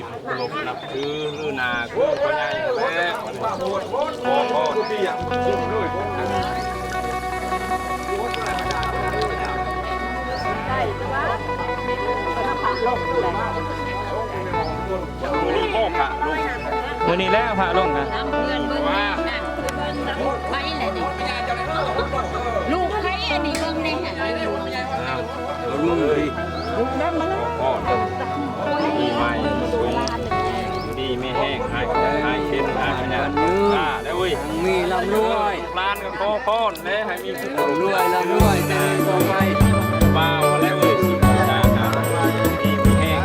ผู้ลงนับถือหรือนาคือพ่อใหญ่แล้วพ่อที่อยากคุ้มด้วยมือนี้โมกค่ะลุงมือนี้แล้วพระลงค่ะว่าลูกใครอันนี้เบิ่งได้ค่ะลุงดิลุงนั่นมาแล้วพ่อดีไหมดีไม่แห้งหายเค็มหายขยันแล้วเว้ยมีลำรวยร้านกับพ่อเลยให้มีผู้รวยลำรวยแต่ก็ไม่บ้าแล้วเว้ยดีไม่แห้ง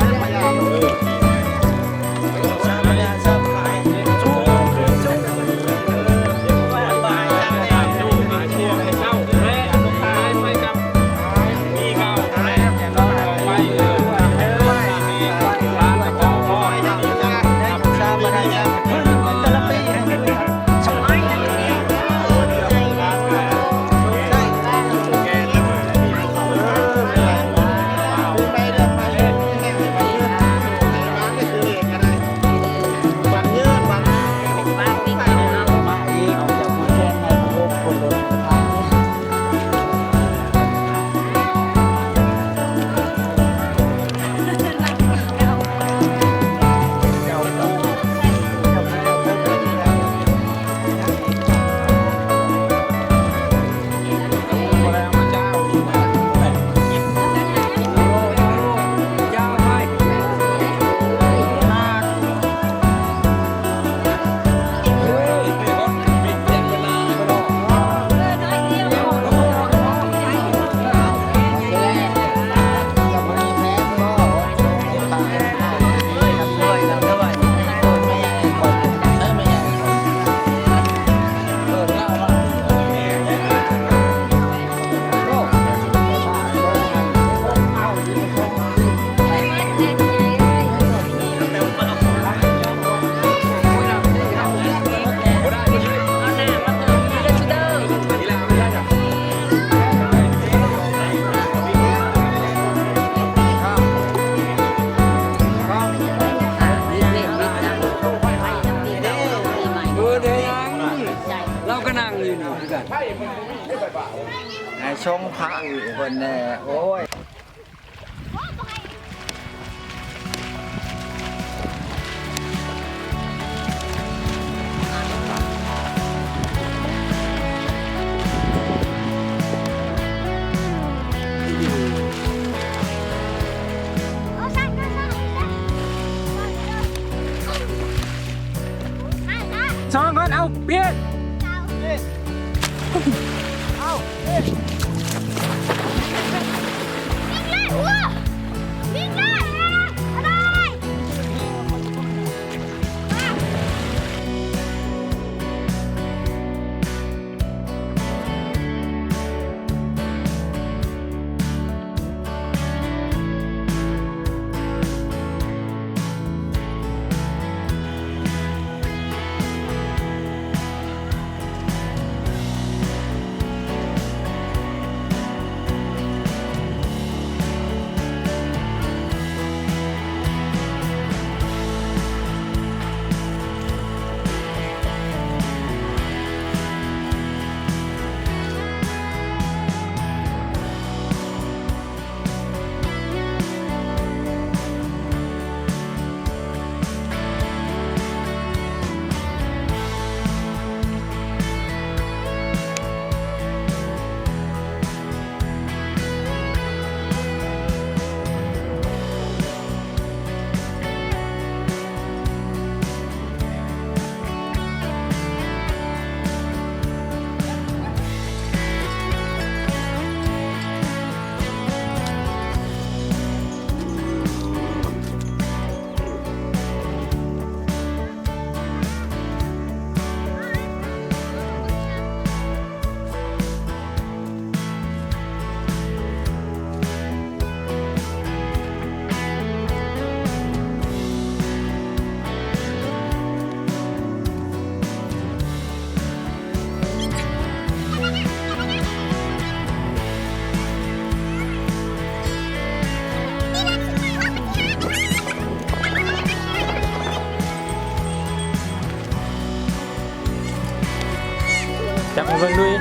ชงพระอยู่คนแน่โอ้ยสองคนเอาเปลี่ยน บิ่งดู